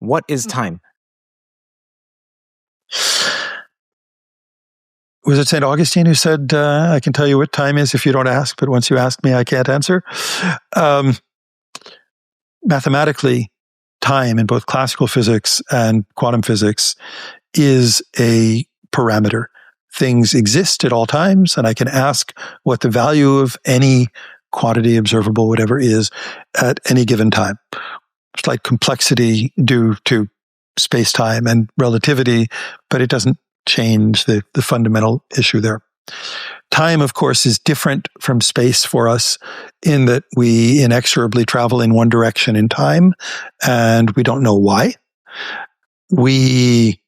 What is time? Was it St. Augustine who said, I can tell you what time is if you don't ask, but once you ask me, I can't answer? Mathematically, time in both classical physics and quantum physics is a parameter. Things exist at all times, and I can ask what the value of any quantity, observable, whatever is, at any given time. Slight complexity due to space-time and relativity, but it doesn't change the fundamental issue there. Time, of course, is different from space for us in that we inexorably travel in one direction in time, and we don't know why. We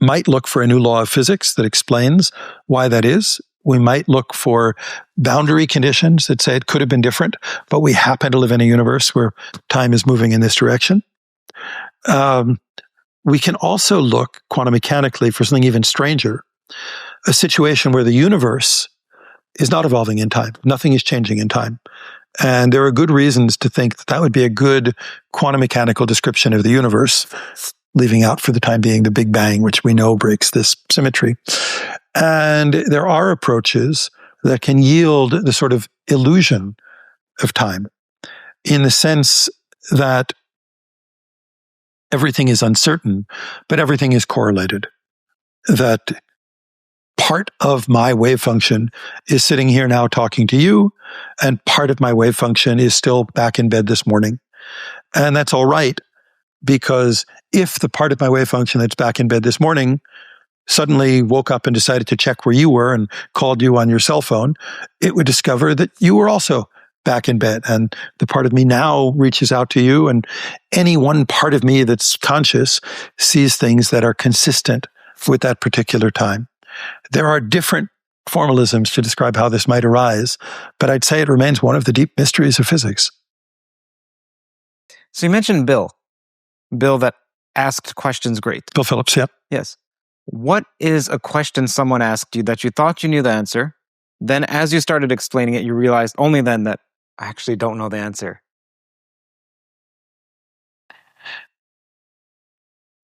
might look for a new law of physics that explains why that is. We might look for boundary conditions that say it could have been different, but we happen to live in a universe where time is moving in this direction. We can also look quantum mechanically for something even stranger, a situation where the universe is not evolving in time. Nothing is changing in time. And there are good reasons to think that that would be a good quantum mechanical description of the universe, leaving out for the time being the Big Bang, which we know breaks this symmetry. And there are approaches that can yield the sort of illusion of time in the sense that everything is uncertain, but everything is correlated. That part of my wave function is sitting here now talking to you, and part of my wave function is still back in bed this morning. And that's all right, because if the part of my wave function that's back in bed this morning suddenly woke up and decided to check where you were and called you on your cell phone, it would discover that you were also back in bed. And the part of me now reaches out to you, and any one part of me that's conscious sees things that are consistent with that particular time. There are different formalisms to describe how this might arise, but I'd say it remains one of the deep mysteries of physics. So you mentioned Bill that asked questions great. Bill Phillips, yeah. Yes. What is a question someone asked you that you thought you knew the answer? Then as you started explaining it, you realized only then that I actually don't know the answer.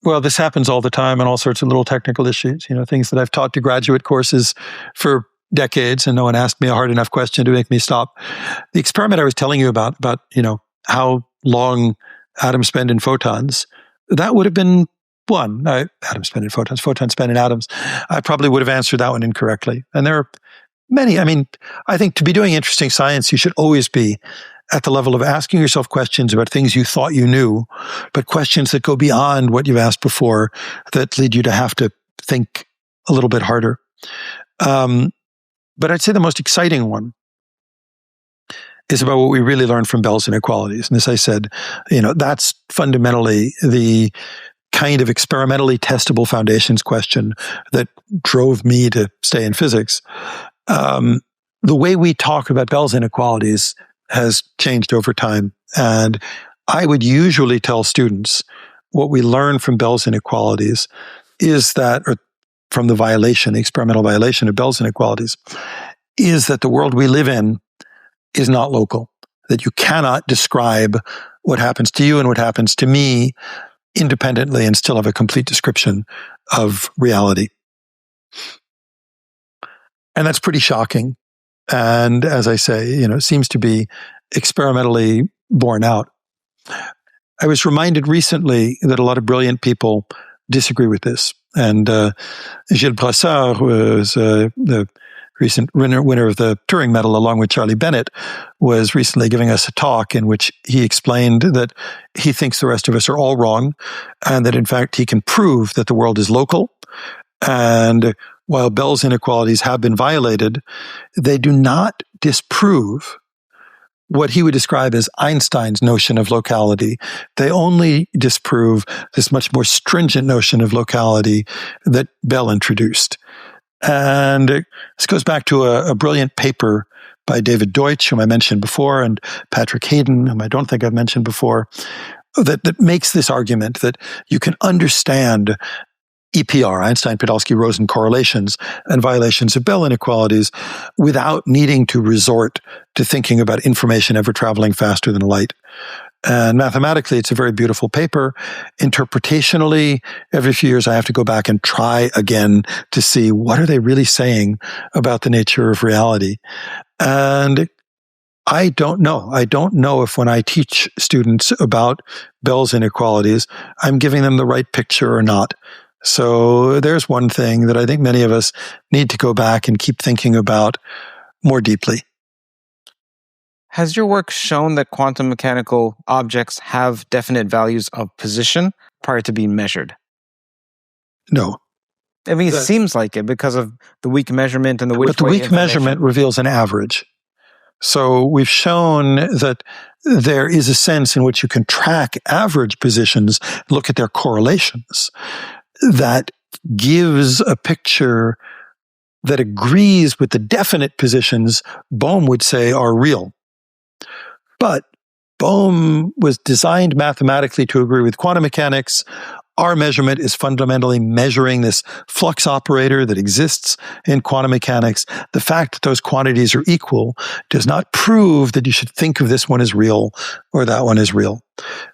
Well, this happens all the time on all sorts of little technical issues, things that I've taught to graduate courses for decades, and no one asked me a hard enough question to make me stop. The experiment I was telling you about, how long atoms spend in photons, that would have been one. Atoms spend in photons, photons spend in atoms. I probably would have answered that one incorrectly. And there are many. I think to be doing interesting science, you should always be at the level of asking yourself questions about things you thought you knew, but questions that go beyond what you've asked before, that lead you to have to think a little bit harder. But I'd say the most exciting one is about what we really learned from Bell's inequalities. And as I said, that's fundamentally the kind of experimentally testable foundations question that drove me to stay in physics. The way we talk about Bell's inequalities has changed over time. And I would usually tell students what we learn from Bell's inequalities is that, or from the experimental violation of Bell's inequalities, is that the world we live in is not local, that you cannot describe what happens to you and what happens to me independently and still have a complete description of reality. And that's pretty shocking. And as I say, it seems to be experimentally borne out. I was reminded recently that a lot of brilliant people disagree with this. And Gilles Brassard, who was the recent winner of the Turing Medal, along with Charlie Bennett, was recently giving us a talk in which he explained that he thinks the rest of us are all wrong, and that in fact he can prove that the world is local. And while Bell's inequalities have been violated, they do not disprove what he would describe as Einstein's notion of locality. They only disprove this much more stringent notion of locality that Bell introduced. And this goes back to a brilliant paper by David Deutsch, whom I mentioned before, and Patrick Hayden, whom I don't think I've mentioned before, that makes this argument that you can understand EPR, Einstein-Podolsky-Rosen correlations, and violations of Bell inequalities without needing to resort to thinking about information ever traveling faster than light. And mathematically, it's a very beautiful paper. Interpretationally, every few years, I have to go back and try again to see what are they really saying about the nature of reality. And I don't know. I don't know if when I teach students about Bell's inequalities, I'm giving them the right picture or not. So there's one thing that I think many of us need to go back and keep thinking about more deeply. Has your work shown that quantum mechanical objects have definite values of position prior to being measured? No. I mean, it seems like it because of the weak measurement and the But the weak measurement reveals an average. So we've shown that there is a sense in which you can track average positions, look at their correlations. That gives a picture that agrees with the definite positions Bohm would say are real. But Bohm was designed mathematically to agree with quantum mechanics. Our measurement is fundamentally measuring this flux operator that exists in quantum mechanics. The fact that those quantities are equal does not prove that you should think of this one as real or that one as real.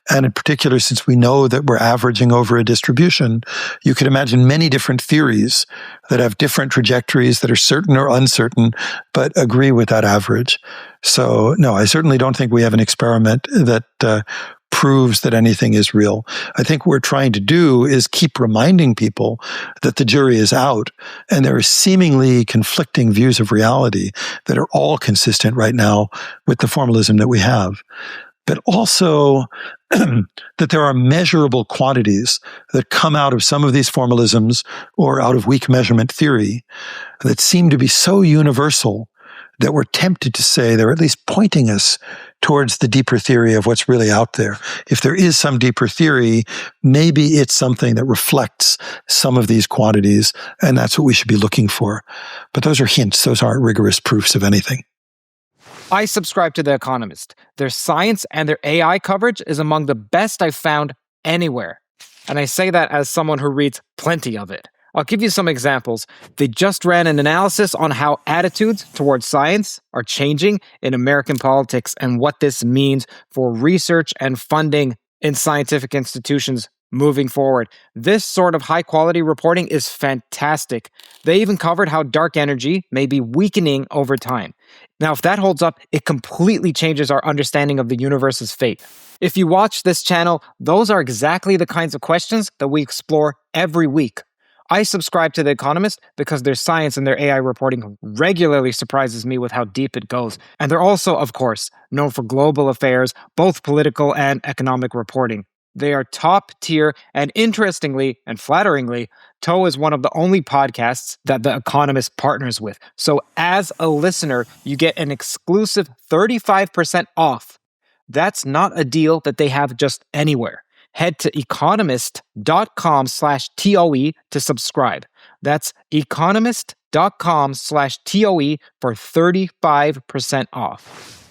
And in particular, since we know that we're averaging over a distribution, you could imagine many different theories that have different trajectories that are certain or uncertain, but agree with that average. So no, I certainly don't think we have an experiment that proves that anything is real. I think what we're trying to do is keep reminding people that the jury is out and there are seemingly conflicting views of reality that are all consistent right now with the formalism that we have. But also that there are measurable quantities that come out of some of these formalisms or out of weak measurement theory that seem to be so universal that we're tempted to say they're at least pointing us towards the deeper theory of what's really out there. If there is some deeper theory, maybe it's something that reflects some of these quantities, and that's what we should be looking for. But those are hints. Those aren't rigorous proofs of anything. I subscribe to The Economist. Their science and their AI coverage is among the best I've found anywhere. And I say that as someone who reads plenty of it. I'll give you some examples. They just ran an analysis on how attitudes towards science are changing in American politics and what this means for research and funding in scientific institutions moving forward. This sort of high-quality reporting is fantastic. They even covered how dark energy may be weakening over time. Now, if that holds up, it completely changes our understanding of the universe's fate. If you watch this channel, those are exactly the kinds of questions that we explore every week. I subscribe to The Economist because their science and their AI reporting regularly surprises me with how deep it goes. And they're also, of course, known for global affairs, both political and economic reporting. They are top tier, and interestingly and flatteringly, TOE is one of the only podcasts that The Economist partners with. So as a listener, you get an exclusive 35% off. That's not a deal that they have just anywhere. Head to economist.com/TOE to subscribe. That's economist.com/TOE for 35% off.